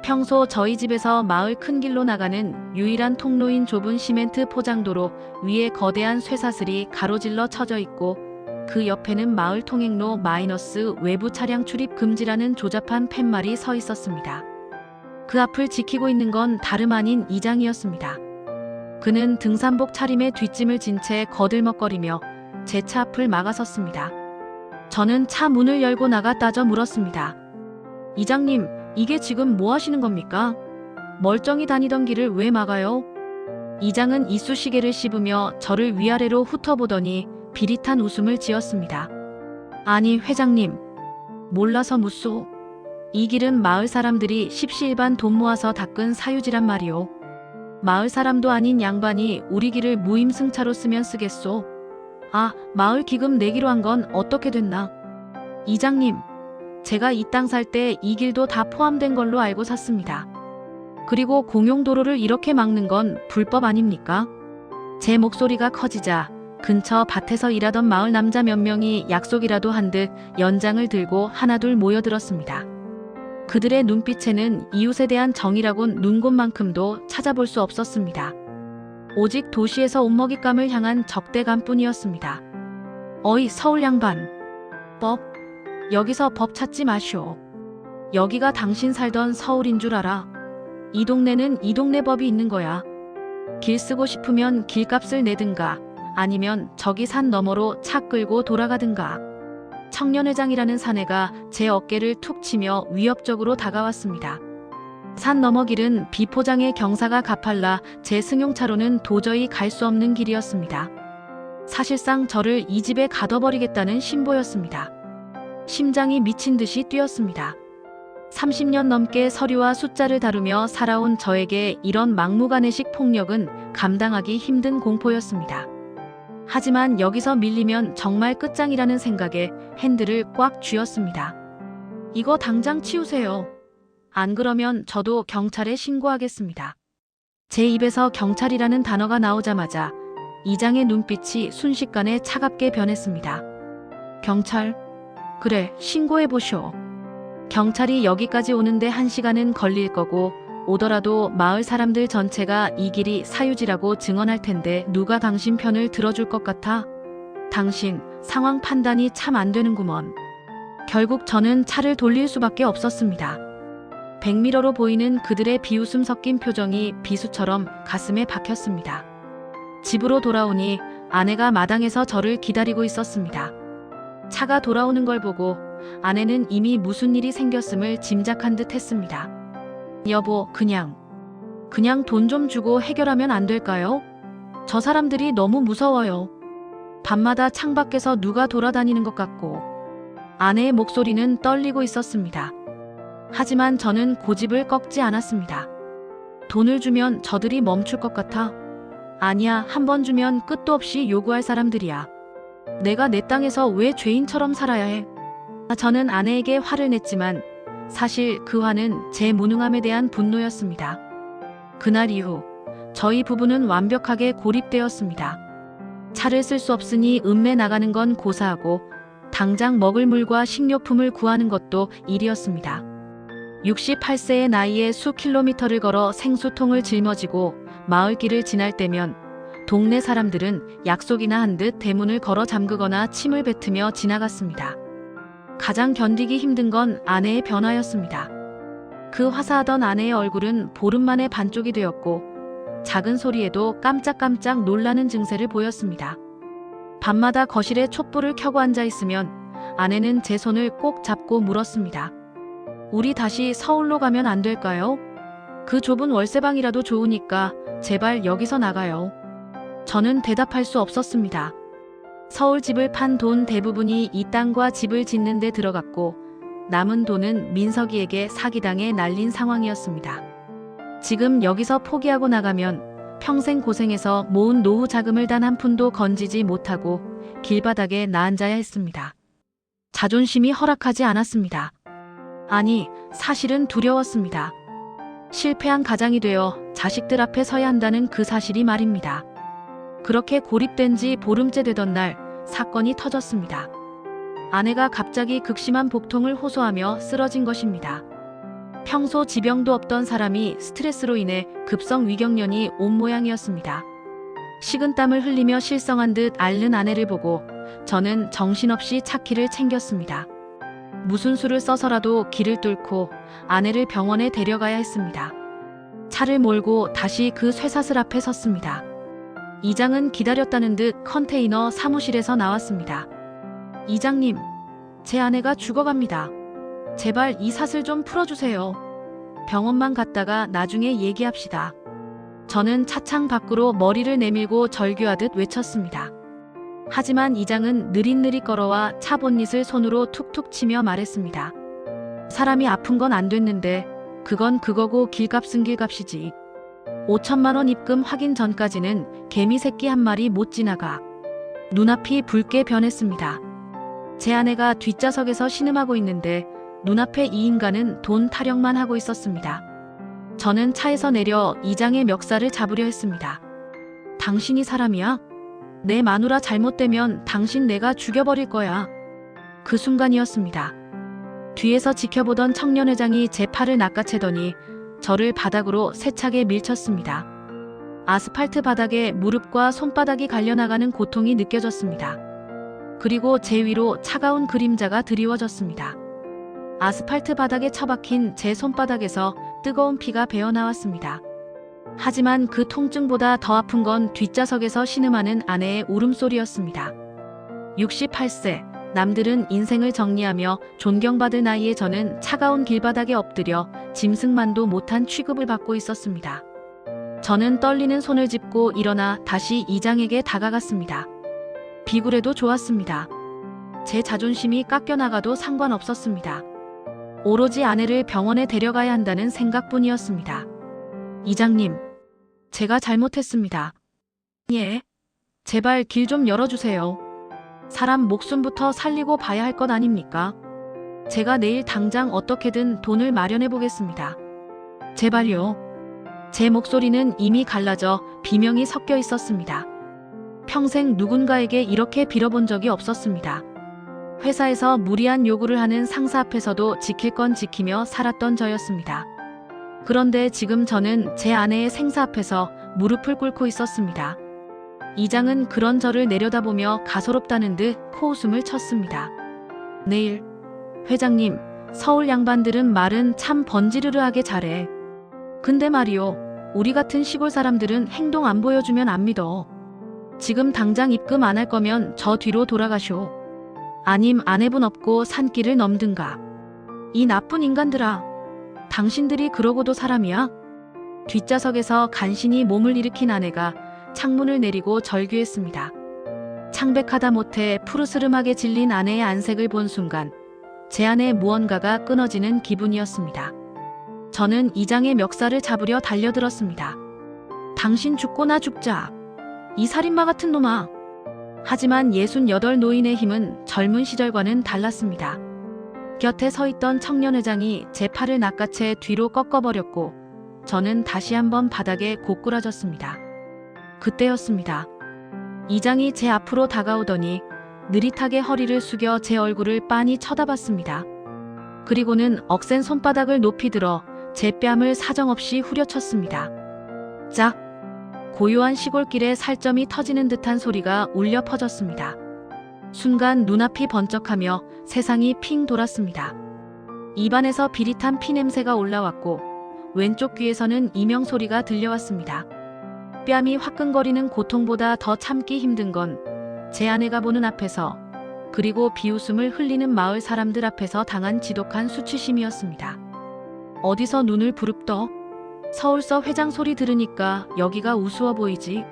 평소 저희 집에서 마을 큰 길로 나가는 유일한 통로인 좁은 시멘트 포장도로 위에 거대한 쇠사슬이 가로질러 쳐져 있고 그 옆에는 마을 통행로 마이너스 외부 차량 출입 금지라는 조잡한 팻말이 서 있었습니다. 그 앞을 지키고 있는 건 다름 아닌 이장이었습니다. 그는 등산복 차림에 뒷짐을 진 채 거들먹거리며 제 차 앞을 막아섰습니다. 저는 차 문을 열고 나가 따져 물었습니다. 이장님, 이게 지금 뭐 하시는 겁니까? 멀쩡히 다니던 길을 왜 막아요? 이장은 이쑤시개를 씹으며 저를 위아래로 훑어보더니 비릿한 웃음을 지었습니다. 아니 회장님, 몰라서 묻소. 이 길은 마을 사람들이 십시일반 돈 모아서 닦은 사유지란 말이오. 마을 사람도 아닌 양반이 우리 길을 무임승차로 쓰면 쓰겠소. 아, 마을 기금 내기로 한 건 어떻게 됐나? 이장님, 제가 이 땅 살 때 이 길도 다 포함된 걸로 알고 샀습니다. 그리고 공용도로를 이렇게 막는 건 불법 아닙니까? 제 목소리가 커지자 근처 밭에서 일하던 마을 남자 몇 명이 약속이라도 한 듯 연장을 들고 하나둘 모여들었습니다. 그들의 눈빛에는 이웃에 대한 정이라곤 눈곱만큼도 찾아볼 수 없었습니다. 오직 도시에서 옷먹잇감을 향한 적대감뿐이었습니다. 어이 서울 양반. 법? 여기서 법 찾지 마시오. 여기가 당신 살던 서울인 줄 알아. 이 동네는 이 동네 법이 있는 거야. 길 쓰고 싶으면 길값을 내든가 아니면 저기 산 너머로 차 끌고 돌아가든가. 청년회장이라는 사내가 제 어깨를 툭 치며 위협적으로 다가왔습니다. 산 너머 길은 비포장의 경사가 가팔라 제 승용차로는 도저히 갈 수 없는 길이었습니다. 사실상 저를 이 집에 가둬버리겠다는 신보였습니다. 심장이 미친 듯이 뛰었습니다. 30년 넘게 서류와 숫자를 다루며 살아온 저에게 이런 막무가내식 폭력은 감당하기 힘든 공포였습니다. 하지만 여기서 밀리면 정말 끝장이라는 생각에 핸들을 꽉 쥐었습니다. 이거 당장 치우세요. 안 그러면 저도 경찰에 신고하겠습니다. 제 입에서 경찰이라는 단어가 나오자마자 이장의 눈빛이 순식간에 차갑게 변했습니다. 경찰? 그래, 신고해보쇼. 경찰이 여기까지 오는데 1시간은 걸릴 거고 오더라도 마을 사람들 전체가 이 길이 사유지라고 증언할 텐데 누가 당신 편을 들어줄 것 같아? 당신 상황 판단이 참 안 되는구먼. 결국 저는 차를 돌릴 수밖에 없었습니다. 백미러로 보이는 그들의 비웃음 섞인 표정이 비수처럼 가슴에 박혔습니다. 집으로 돌아오니 아내가 마당에서 저를 기다리고 있었습니다. 차가 돌아오는 걸 보고 아내는 이미 무슨 일이 생겼음을 짐작한 듯 했습니다. 여보, 그냥 돈 좀 주고 해결하면 안 될까요? 저 사람들이 너무 무서워요. 밤마다 창밖에서 누가 돌아다니는 것 같고. 아내의 목소리는 떨리고 있었습니다. 하지만 저는 고집을 꺾지 않았습니다. 돈을 주면 저들이 멈출 것 같아? 아니야, 한 번 주면 끝도 없이 요구할 사람들이야. 내가 내 땅에서 왜 죄인처럼 살아야 해? 저는 아내에게 화를 냈지만 사실 그 화는 제 무능함에 대한 분노였습니다. 그날 이후 저희 부부는 완벽하게 고립되었습니다. 차를 쓸 수 없으니 읍내 나가는 건 고사하고 당장 먹을 물과 식료품을 구하는 것도 일이었습니다. 68세의 나이에 수 킬로미터를 걸어 생수통을 짊어지고 마을길을 지날 때면 동네 사람들은 약속이나 한 듯 대문을 걸어 잠그거나 침을 뱉으며 지나갔습니다. 가장 견디기 힘든 건 아내의 변화였습니다. 그 화사하던 아내의 얼굴은 보름 만에 반쪽이 되었고 작은 소리에도 깜짝깜짝 놀라는 증세를 보였습니다. 밤마다 거실에 촛불을 켜고 앉아 있으면 아내는 제 손을 꼭 잡고 물었습니다. 우리 다시 서울로 가면 안 될까요? 그 좁은 월세방이라도 좋으니까 제발 여기서 나가요. 저는 대답할 수 없었습니다. 서울 집을 판 돈 대부분이 이 땅과 집을 짓는 데 들어갔고 남은 돈은 민석이에게 사기당해 날린 상황이었습니다. 지금 여기서 포기하고 나가면 평생 고생해서 모은 노후 자금을 단 한 푼도 건지지 못하고 길바닥에 나앉아야 했습니다. 자존심이 허락하지 않았습니다. 아니, 사실은 두려웠습니다. 실패한 가장이 되어 자식들 앞에 서야 한다는 그 사실이 말입니다. 그렇게 고립된 지 보름째 되던 날 사건이 터졌습니다. 아내가 갑자기 극심한 복통을 호소하며 쓰러진 것입니다. 평소 지병도 없던 사람이 스트레스로 인해 급성 위경련이 온 모양이었습니다. 식은땀을 흘리며 실성한 듯 앓는 아내를 보고 저는 정신없이 차키를 챙겼습니다. 무슨 수를 써서라도 길을 뚫고 아내를 병원에 데려가야 했습니다. 차를 몰고 다시 그 쇠사슬 앞에 섰습니다. 이장은 기다렸다는 듯 컨테이너 사무실에서 나왔습니다. 이장님, 제 아내가 죽어갑니다. 제발 이 사슬 좀 풀어주세요. 병원만 갔다가 나중에 얘기합시다. 저는 차창 밖으로 머리를 내밀고 절규하듯 외쳤습니다. 하지만 이장은 느릿느릿 걸어와 차 본닛을 손으로 툭툭 치며 말했습니다. 사람이 아픈 건 안 됐는데 그건 그거고 길값은 길값이지. 5천만 원 입금 확인 전까지는 개미 새끼 한 마리 못 지나가. 눈앞이 붉게 변했습니다. 제 아내가 뒷좌석에서 신음하고 있는데 눈앞에 이 인간은 돈 타령만 하고 있었습니다. 저는 차에서 내려 이장의 멱살을 잡으려 했습니다. 당신이 사람이야? 내 마누라 잘못되면 당신 내가 죽여버릴 거야. 그 순간이었습니다. 뒤에서 지켜보던 청년회장이 제 팔을 낚아채더니 저를 바닥으로 세차게 밀쳤습니다. 아스팔트 바닥에 무릎과 손바닥이 갈려나가는 고통이 느껴졌습니다. 그리고 제 위로 차가운 그림자가 드리워졌습니다. 아스팔트 바닥에 처박힌 제 손바닥에서 뜨거운 피가 배어나왔습니다. 하지만 그 통증보다 더 아픈 건 뒷좌석에서 신음하는 아내의 울음소리였습니다. 68세, 남들은 인생을 정리하며 존경받을 나이에 저는 차가운 길바닥에 엎드려 짐승만도 못한 취급을 받고 있었습니다. 저는 떨리는 손을 짚고 일어나 다시 이장에게 다가갔습니다. 비굴해도 좋았습니다. 제 자존심이 깎여나가도 상관없었습니다. 오로지 아내를 병원에 데려가야 한다는 생각뿐이었습니다. 이장님, 제가 잘못했습니다. 예, 제발 길 좀 열어주세요. 사람 목숨부터 살리고 봐야 할 것 아닙니까? 제가 내일 당장 어떻게든 돈을 마련해 보겠습니다. 제발요. 제 목소리는 이미 갈라져 비명이 섞여 있었습니다. 평생 누군가에게 이렇게 빌어본 적이 없었습니다. 회사에서 무리한 요구를 하는 상사 앞에서도 지킬 건 지키며 살았던 저였습니다. 그런데 지금 저는 제 아내의 생사 앞에서 무릎을 꿇고 있었습니다. 이장은 그런 저를 내려다보며 가소롭다는 듯 코웃음을 쳤습니다. 내일, 회장님, 서울 양반들은 말은 참 번지르르하게 잘해. 근데 말이요, 우리 같은 시골 사람들은 행동 안 보여주면 안 믿어. 지금 당장 입금 안 할 거면 저 뒤로 돌아가쇼. 아님 아내분 없고 산길을 넘든가. 이 나쁜 인간들아, 당신들이 그러고도 사람이야? 뒷좌석에서 간신히 몸을 일으킨 아내가 창문을 내리고 절규했습니다. 창백하다 못해 푸르스름하게 질린 아내의 안색을 본 순간 제 안에 무언가가 끊어지는 기분이었습니다. 저는 이장의 멱살을 잡으려 달려들었습니다. 당신 죽고 나 죽자. 이 살인마 같은 놈아. 하지만 68 노인의 힘은 젊은 시절과는 달랐습니다. 곁에 서 있던 청년회장이 제 팔을 낚아채 뒤로 꺾어버렸고 저는 다시 한번 바닥에 고꾸라졌습니다. 그때였습니다. 이장이 제 앞으로 다가오더니 느릿하게 허리를 숙여 제 얼굴을 빤히 쳐다봤습니다. 그리고는 억센 손바닥을 높이 들어 제 뺨을 사정없이 후려쳤습니다. 짝! 고요한 시골길에 살점이 터지는 듯한 소리가 울려 퍼졌습니다. 순간 눈앞이 번쩍하며 세상이 핑 돌았습니다. 입안에서 비릿한 피냄새가 올라왔고 왼쪽 귀에서는 이명 소리가 들려왔습니다. 뺨이 화끈거리는 고통보다 더 참기 힘든 건 제 아내가 보는 앞에서, 그리고 비웃음을 흘리는 마을 사람들 앞에서 당한 지독한 수치심이었습니다. 어디서 눈을 부릅떠? 서울서 회장 소리 들으니까 여기가 우스워 보이지?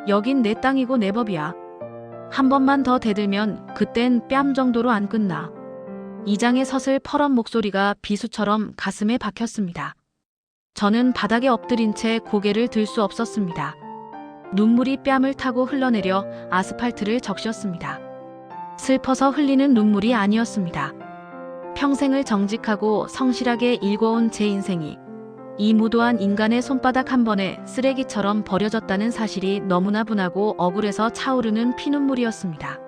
여긴 내 땅이고 내 법이야. 한 번만 더 대들면 그땐 뺨 정도로 안 끝나. 이장의 서슬 퍼런 목소리가 비수처럼 가슴에 박혔습니다. 저는 바닥에 엎드린 채 고개를 들 수 없었습니다. 눈물이 뺨을 타고 흘러내려 아스팔트를 적셨습니다. 슬퍼서 흘리는 눈물이 아니었습니다. 평생을 정직하고 성실하게 일궈온 제 인생이 이 무도한 인간의 손바닥 한 번에 쓰레기처럼 버려졌다는 사실이 너무나 분하고 억울해서 차오르는 피눈물이었습니다.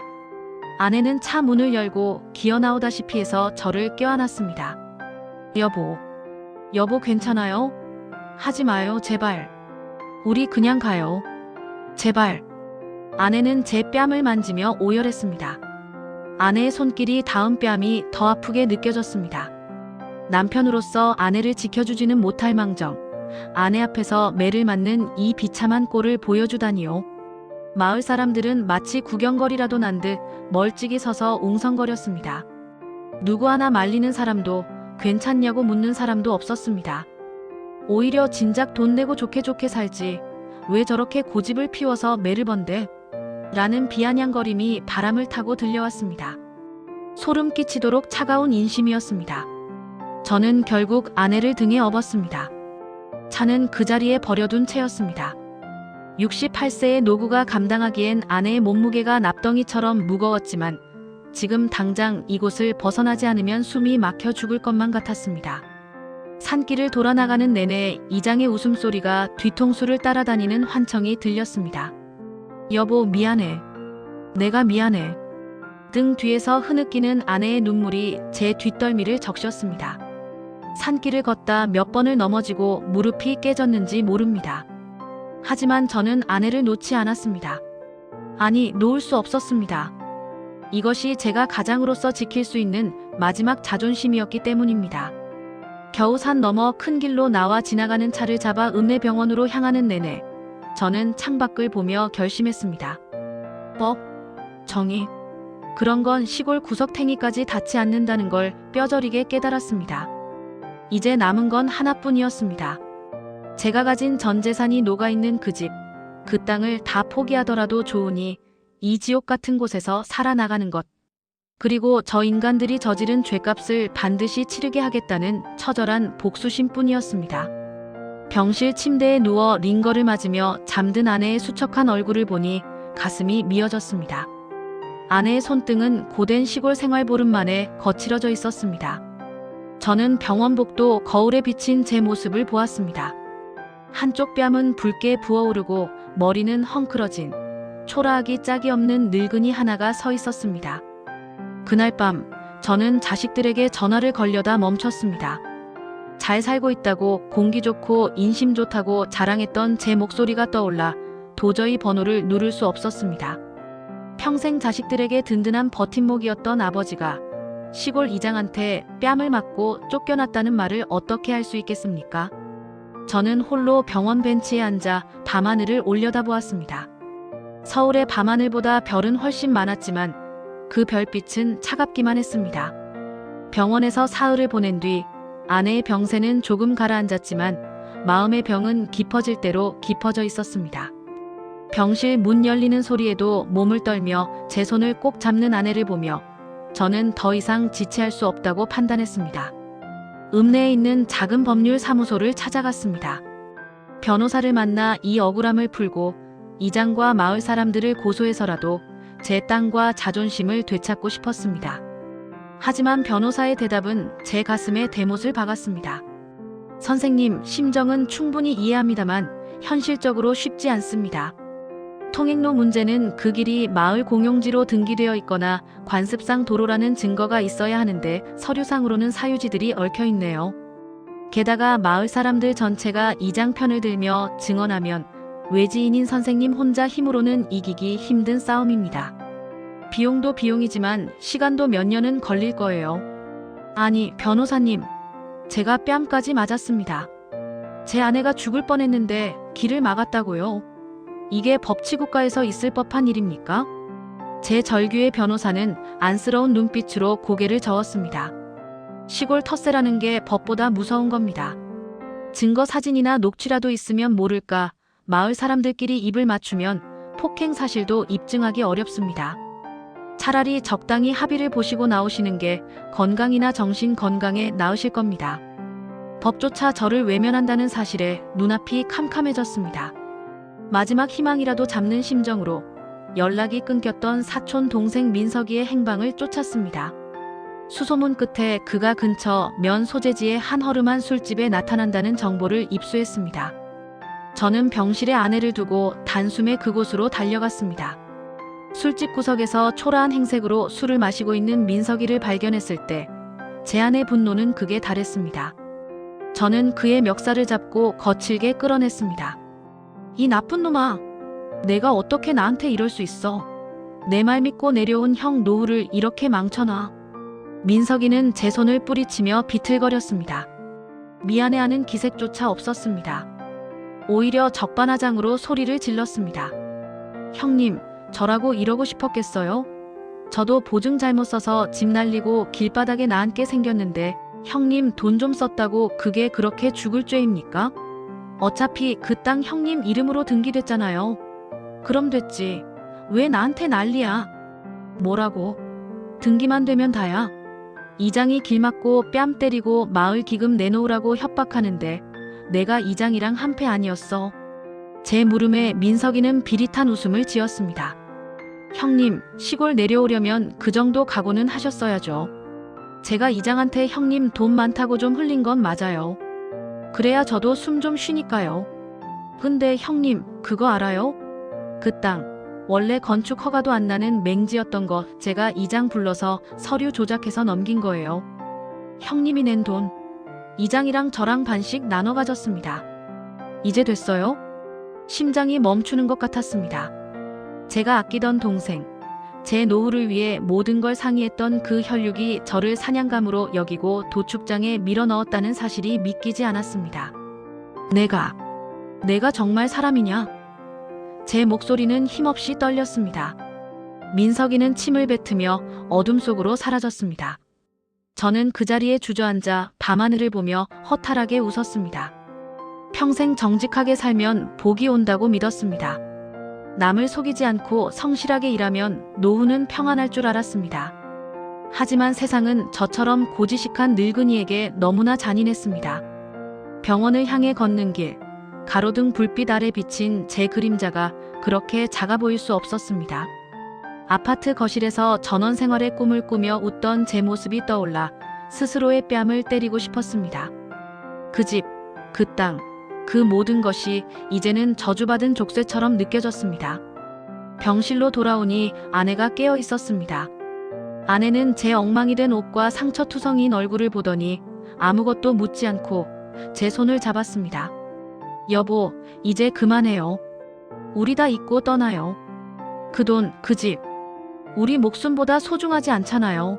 아내는 차 문을 열고 기어나오다시피 해서 저를 껴안았습니다. 여보 괜찮아요? 하지 마요, 제발. 우리 그냥 가요. 제발. 아내는 제 뺨을 만지며 오열했습니다. 아내의 손길이 닿은 뺨이 더 아프게 느껴졌습니다. 남편으로서 아내를 지켜주지는 못할 망정 아내 앞에서 매를 맞는 이 비참한 꼴을 보여주다니요. 마을 사람들은 마치 구경거리라도 난 듯 멀찍이 서서 웅성거렸습니다. 누구 하나 말리는 사람도 괜찮냐고 묻는 사람도 없었습니다. 오히려 진작 돈 내고 좋게 살지 왜 저렇게 고집을 피워서 매를 번대? 라는 비아냥거림이 바람을 타고 들려왔습니다. 소름 끼치도록 차가운 인심이었습니다. 저는 결국 아내를 등에 업었습니다. 차는 그 자리에 버려둔 채였습니다. 68세의 노구가 감당하기엔 아내의 몸무게가 납덩이처럼 무거웠지만 지금 당장 이곳을 벗어나지 않으면 숨이 막혀 죽을 것만 같았습니다. 산길을 돌아 나가는 내내 이장의 웃음소리가 뒤통수를 따라다니는 환청이 들렸습니다. 여보, 미안해. 내가 미안해. 등 뒤에서 흐느끼는 아내의 눈물이 제 뒷덜미를 적셨습니다. 산길을 걷다 몇 번을 넘어지고 무릎이 깨졌는지 모릅니다. 하지만 저는 아내를 놓지 않았습니다. 아니, 놓을 수 없었습니다. 이것이 제가 가장으로서 지킬 수 있는 마지막 자존심이었기 때문입니다. 겨우 산 너머 큰 길로 나와 지나가는 차를 잡아 읍내병원으로 향하는 내내 저는 창밖을 보며 결심했습니다. 법, 정의, 그런 건 시골 구석탱이까지 닿지 않는다는 걸 뼈저리게 깨달았습니다. 이제 남은 건 하나뿐이었습니다. 제가 가진 전 재산이 녹아있는 그 집, 그 땅을 다 포기하더라도 좋으니 이 지옥 같은 곳에서 살아나가는 것. 그리고 저 인간들이 저지른 죄값을 반드시 치르게 하겠다는 처절한 복수심뿐이었습니다. 병실 침대에 누워 링거를 맞으며 잠든 아내의 수척한 얼굴을 보니 가슴이 미어졌습니다. 아내의 손등은 고된 시골 생활 보름만에 거칠어져 있었습니다. 저는 병원복도 거울에 비친 제 모습을 보았습니다. 한쪽 뺨은 붉게 부어오르고 머리는 헝클어진 초라하기 짝이 없는 늙은이 하나가 서 있었습니다. 그날 밤 저는 자식들에게 전화를 걸려다 멈췄습니다. 잘 살고 있다고 공기 좋고 인심 좋다고 자랑했던 제 목소리가 떠올라 도저히 번호를 누를 수 없었습니다. 평생 자식들에게 든든한 버팀목이었던 아버지가 시골 이장한테 뺨을 맞고 쫓겨났다는 말을 어떻게 할 수 있겠습니까? 저는 홀로 병원 벤치에 앉아 밤하늘을 올려다보았습니다. 서울의 밤하늘보다 별은 훨씬 많았지만 그 별빛은 차갑기만 했습니다. 병원에서 사흘을 보낸 뒤 아내의 병세는 조금 가라앉았지만 마음의 병은 깊어질 대로 깊어져 있었습니다. 병실 문 열리는 소리에도 몸을 떨며 제 손을 꼭 잡는 아내를 보며 저는 더 이상 지체할 수 없다고 판단했습니다. 읍내에 있는 작은 법률 사무소를 찾아갔습니다. 변호사를 만나 이 억울함을 풀고 이장과 마을 사람들을 고소해서라도 제 땅과 자존심을 되찾고 싶었습니다. 하지만 변호사의 대답은 제 가슴에 대못을 박았습니다. 선생님, 심정은 충분히 이해합니다만 현실적으로 쉽지 않습니다. 통행로 문제는 그 길이 마을 공용지로 등기되어 있거나 관습상 도로라는 증거가 있어야 하는데 서류상으로는 사유지들이 얽혀 있네요. 게다가 마을 사람들 전체가 이장 편을 들며 증언하면 외지인인 선생님 혼자 힘으로는 이기기 힘든 싸움입니다. 비용도 비용이지만 시간도 몇 년은 걸릴 거예요. 아니, 변호사님, 제가 뺨까지 맞았습니다. 제 아내가 죽을 뻔했는데 길을 막았다고요? 이게 법치국가에서 있을 법한 일입니까? 제 절규의 변호사는 안쓰러운 눈빛으로 고개를 저었습니다. 시골 텃세라는 게 법보다 무서운 겁니다. 증거 사진이나 녹취라도 있으면 모를까 마을 사람들끼리 입을 맞추면 폭행 사실도 입증하기 어렵습니다. 차라리 적당히 합의를 보시고 나오시는 게 건강이나 정신 건강에 나으실 겁니다. 법조차 저를 외면한다는 사실에 눈앞이 캄캄해졌습니다. 마지막 희망이라도 잡는 심정으로 연락이 끊겼던 사촌 동생 민석이의 행방을 쫓았습니다. 수소문 끝에 그가 근처 면 소재지의 한 허름한 술집에 나타난다는 정보를 입수했습니다. 저는 병실에 아내를 두고 단숨에 그곳으로 달려갔습니다. 술집 구석에서 초라한 행색으로 술을 마시고 있는 민석이를 발견했을 때 제 아내의 분노는 극에 달했습니다. 저는 그의 멱살을 잡고 거칠게 끌어냈습니다. 이 나쁜 놈아, 내가 어떻게 나한테 이럴 수 있어? 내 말 믿고 내려온 형 노후를 이렇게 망쳐놔. 민석이는 제 손을 뿌리치며 비틀거렸습니다. 미안해하는 기색조차 없었습니다. 오히려 적반하장으로 소리를 질렀습니다. 형님, 저라고 이러고 싶었겠어요? 저도 보증 잘못 써서 집 날리고 길바닥에 나앉게 생겼는데 형님 돈 좀 썼다고 그게 그렇게 죽을 죄입니까? 어차피 그 땅 형님 이름으로 등기됐잖아요. 그럼 됐지. 왜 나한테 난리야? 뭐라고? 등기만 되면 다야. 이장이 길 막고 뺨 때리고 마을 기금 내놓으라고 협박하는데 내가 이장이랑 한패 아니었어. 제 물음에 민석이는 비릿한 웃음을 지었습니다. 형님, 시골 내려오려면 그 정도 각오는 하셨어야죠. 제가 이장한테 형님 돈 많다고 좀 흘린 건 맞아요. 그래야 저도 숨 좀 쉬니까요. 근데 형님, 그거 알아요? 그 땅, 원래 건축 허가도 안 나는 맹지였던 거 제가 이장 불러서 서류 조작해서 넘긴 거예요. 형님이 낸 돈, 이장이랑 저랑 반씩 나눠 가졌습니다. 이제 됐어요? 심장이 멈추는 것 같았습니다. 제가 아끼던 동생, 제 노후를 위해 모든 걸 상의했던 그 혈육이 저를 사냥감으로 여기고 도축장에 밀어넣었다는 사실이 믿기지 않았습니다. 내가 정말 사람이냐? 제 목소리는 힘없이 떨렸습니다. 민석이는 침을 뱉으며 어둠 속으로 사라졌습니다. 저는 그 자리에 주저앉아 밤하늘을 보며 허탈하게 웃었습니다. 평생 정직하게 살면 복이 온다고 믿었습니다. 남을 속이지 않고 성실하게 일하면 노후는 평안할 줄 알았습니다. 하지만 세상은 저처럼 고지식한 늙은이에게 너무나 잔인했습니다. 병원을 향해 걷는 길, 가로등 불빛 아래 비친 제 그림자가 그렇게 작아 보일 수 없었습니다. 아파트 거실에서 전원 생활의 꿈을 꾸며 웃던 제 모습이 떠올라 스스로의 뺨을 때리고 싶었습니다. 그 집, 그 땅, 그 모든 것이 이제는 저주받은 족쇄처럼 느껴졌습니다. 병실로 돌아오니 아내가 깨어 있었습니다. 아내는 제 엉망이 된 옷과 상처투성이인 얼굴을 보더니 아무것도 묻지 않고 제 손을 잡았습니다. 여보, 이제 그만해요. 우리 다 잊고 떠나요. 그 돈, 그 집, 우리 목숨보다 소중하지 않잖아요.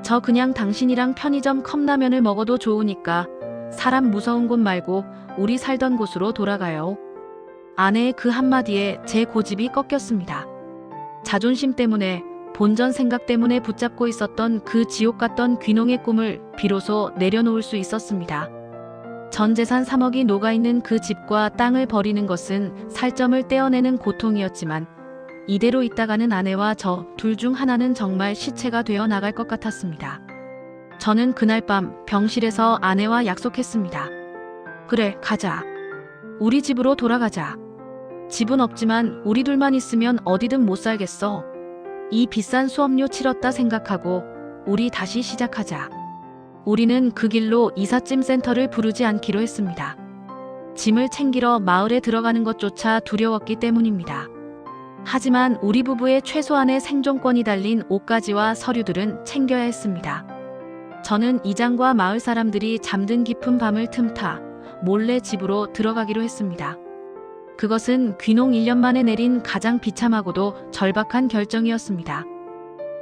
저 그냥 당신이랑 편의점 컵라면을 먹어도 좋으니까 사람 무서운 곳 말고 우리 살던 곳으로 돌아가요. 아내의 그 한마디에 제 고집이 꺾였습니다. 자존심 때문에, 본전 생각 때문에 붙잡고 있었던 그 지옥 같던 귀농의 꿈을 비로소 내려놓을 수 있었습니다. 전 재산 3억이 녹아있는 그 집과 땅을 버리는 것은 살점을 떼어내는 고통이었지만 이대로 있다가는 아내와 저 둘 중 하나는 정말 시체가 되어 나갈 것 같았습니다. 저는 그날 밤 병실에서 아내와 약속했습니다. 그래, 가자. 우리 집으로 돌아가자. 집은 없지만 우리 둘만 있으면 어디든 못 살겠어. 이 비싼 수업료 치렀다 생각하고 우리 다시 시작하자. 우리는 그 길로 이삿짐 센터를 부르지 않기로 했습니다. 짐을 챙기러 마을에 들어가는 것조차 두려웠기 때문입니다. 하지만 우리 부부의 최소한의 생존권이 달린 옷가지와 서류들은 챙겨야 했습니다. 저는 이장과 마을 사람들이 잠든 깊은 밤을 틈타 몰래 집으로 들어가기로 했습니다. 그것은 귀농 1년 만에 내린 가장 비참하고도 절박한 결정이었습니다.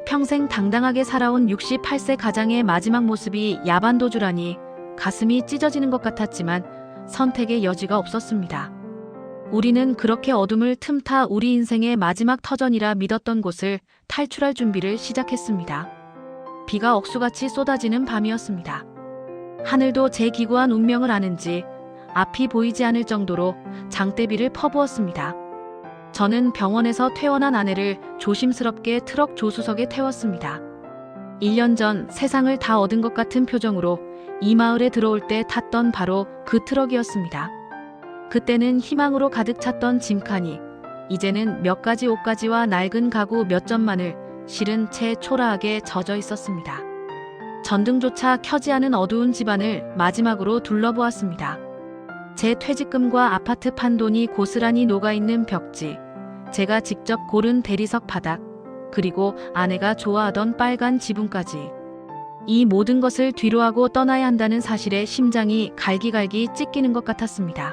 평생 당당하게 살아온 68세 가장의 마지막 모습이 야반도주라니 가슴이 찢어지는 것 같았지만 선택의 여지가 없었습니다. 우리는 그렇게 어둠을 틈타 우리 인생의 마지막 터전이라 믿었던 곳을 탈출할 준비를 시작했습니다. 비가 억수같이 쏟아지는 밤이었습니다. 하늘도 제 기구한 운명을 아는지 앞이 보이지 않을 정도로 장대비를 퍼부었습니다. 저는 병원에서 퇴원한 아내를 조심스럽게 트럭 조수석에 태웠습니다. 1년 전 세상을 다 얻은 것 같은 표정으로 이 마을에 들어올 때 탔던 바로 그 트럭이었습니다. 그때는 희망으로 가득 찼던 짐칸이 이제는 몇 가지 옷가지와 낡은 가구 몇 점만을 실은 채 초라하게 젖어 있었습니다. 전등조차 켜지 않은 어두운 집안을 마지막으로 둘러보았습니다. 제 퇴직금과 아파트 판돈이 고스란히 녹아있는 벽지, 제가 직접 고른 대리석 바닥, 그리고 아내가 좋아하던 빨간 지붕까지. 이 모든 것을 뒤로하고 떠나야 한다는 사실에 심장이 갈기갈기 찢기는 것 같았습니다.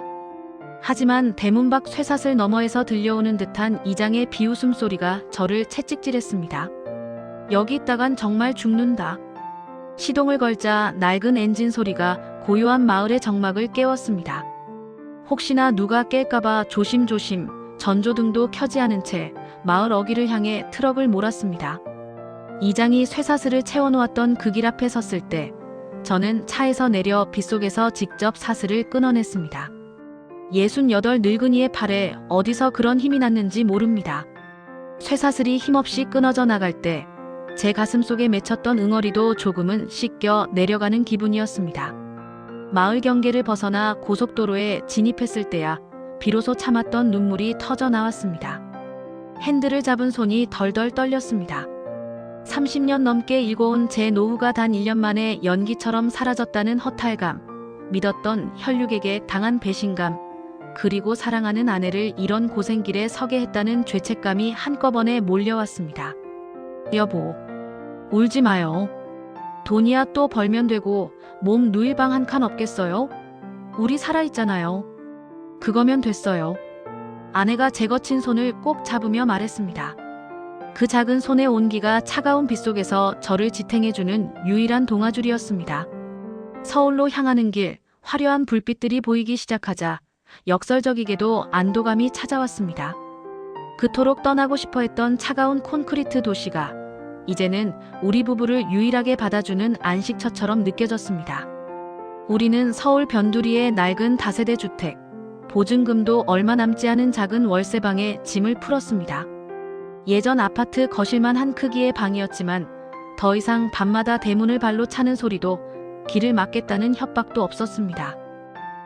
하지만 대문 밖 쇠사슬 너머에서 들려오는 듯한 이장의 비웃음 소리가 저를 채찍질했습니다. 여기 있다간 정말 죽는다. 시동을 걸자 낡은 엔진 소리가 고요한 마을의 정막을 깨웠습니다. 혹시나 누가 깰까봐 조심조심 전조등도 켜지 않은 채 마을 어귀를 향해 트럭을 몰았습니다. 이장이 쇠사슬을 채워놓았던 그 길 앞에 섰을 때 저는 차에서 내려 빗속에서 직접 사슬을 끊어냈습니다. 68 늙은이의 팔에 어디서 그런 힘이 났는지 모릅니다. 쇠사슬이 힘없이 끊어져 나갈 때 제 가슴 속에 맺혔던 응어리도 조금은 씻겨 내려가는 기분이었습니다. 마을 경계를 벗어나 고속도로에 진입했을 때야 비로소 참았던 눈물이 터져 나왔습니다. 핸들을 잡은 손이 덜덜 떨렸습니다. 30년 넘게 일궈온 제 노후가 단 1년 만에 연기처럼 사라졌다는 허탈감, 믿었던 혈육에게 당한 배신감, 그리고 사랑하는 아내를 이런 고생길에 서게 했다는 죄책감이 한꺼번에 몰려왔습니다. 여보, 울지 마요. 돈이야 또 벌면 되고 몸 누일 방 한 칸 없겠어요? 우리 살아있잖아요. 그거면 됐어요. 아내가 제 거친 손을 꼭 잡으며 말했습니다. 그 작은 손의 온기가 차가운 빗속에서 저를 지탱해주는 유일한 동아줄이었습니다. 서울로 향하는 길, 화려한 불빛들이 보이기 시작하자 역설적이게도 안도감이 찾아왔습니다. 그토록 떠나고 싶어 했던 차가운 콘크리트 도시가 이제는 우리 부부를 유일하게 받아주는 안식처처럼 느껴졌습니다. 우리는 서울 변두리의 낡은 다세대 주택, 보증금도 얼마 남지 않은 작은 월세방에 짐을 풀었습니다. 예전 아파트 거실만 한 크기의 방이었지만 더 이상 밤마다 대문을 발로 차는 소리도 길을 막겠다는 협박도 없었습니다.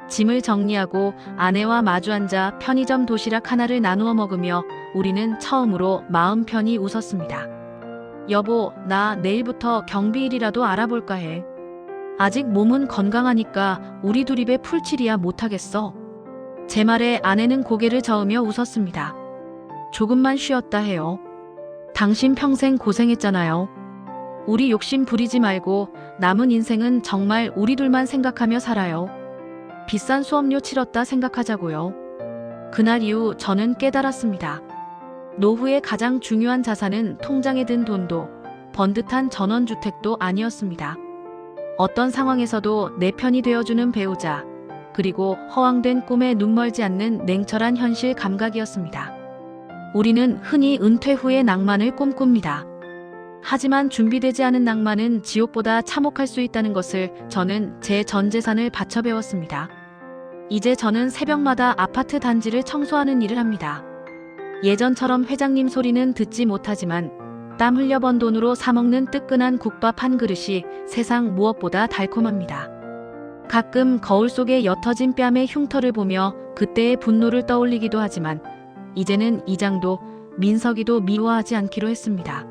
짐을 정리하고 아내와 마주 앉아 편의점 도시락 하나를 나누어 먹으며 우리는 처음으로 마음 편히 웃었습니다. 여보, 나 내일부터 경비일이라도 알아볼까 해. 아직 몸은 건강하니까 우리 둘 입에 풀칠이야 못하겠어. 제 말에 아내는 고개를 저으며 웃었습니다. 조금만 쉬었다 해요. 당신 평생 고생했잖아요. 우리 욕심 부리지 말고 남은 인생은 정말 우리 둘만 생각하며 살아요. 비싼 수업료 치렀다 생각하자고요. 그날 이후 저는 깨달았습니다. 노후의 가장 중요한 자산은 통장에 든 돈도 번듯한 전원주택도 아니었습니다. 어떤 상황에서도 내 편이 되어주는 배우자, 그리고 허황된 꿈에 눈멀지 않는 냉철한 현실 감각이었습니다. 우리는 흔히 은퇴 후의 낭만을 꿈꿉니다. 하지만 준비되지 않은 낭만은 지옥보다 참혹할 수 있다는 것을 저는 제 전 재산을 바쳐 배웠습니다. 이제 저는 새벽마다 아파트 단지를 청소하는 일을 합니다. 예전처럼 회장님 소리는 듣지 못하지만 땀 흘려 번 돈으로 사먹는 뜨끈한 국밥 한 그릇이 세상 무엇보다 달콤합니다. 가끔 거울 속에 옅어진 뺨의 흉터를 보며 그때의 분노를 떠올리기도 하지만 이제는 이장도 민석이도 미워하지 않기로 했습니다.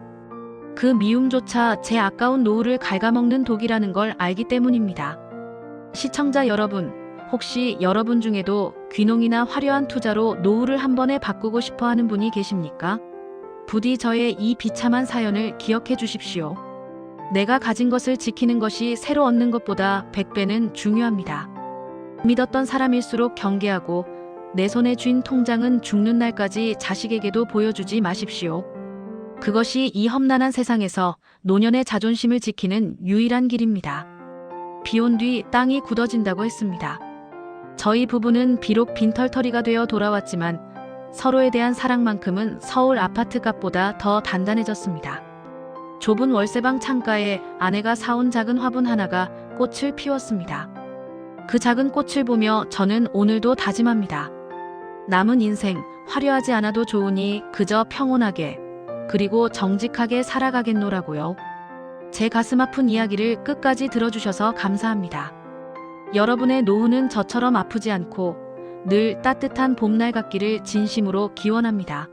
그 미움조차 제 아까운 노후를 갉아먹는 독이라는 걸 알기 때문입니다. 시청자 여러분, 혹시 여러분 중에도 귀농이나 화려한 투자로 노후를 한 번에 바꾸고 싶어 하는 분이 계십니까? 부디 저의 이 비참한 사연을 기억해 주십시오. 내가 가진 것을 지키는 것이 새로 얻는 것보다 100배는 중요합니다. 믿었던 사람일수록 경계하고 내 손에 쥔 통장은 죽는 날까지 자식에게도 보여주지 마십시오. 그것이 이 험난한 세상에서 노년의 자존심을 지키는 유일한 길입니다. 비온 뒤 땅이 굳어진다고 했습니다. 저희 부부는 비록 빈털터리가 되어 돌아왔지만 서로에 대한 사랑만큼은 서울 아파트 값보다 더 단단해졌습니다. 좁은 월세방 창가에 아내가 사온 작은 화분 하나가 꽃을 피웠습니다. 그 작은 꽃을 보며 저는 오늘도 다짐합니다. 남은 인생 화려하지 않아도 좋으니 그저 평온하게 그리고 정직하게 살아가겠노라고요. 제 가슴 아픈 이야기를 끝까지 들어주셔서 감사합니다. 여러분의 노후는 저처럼 아프지 않고 늘 따뜻한 봄날 같기를 진심으로 기원합니다.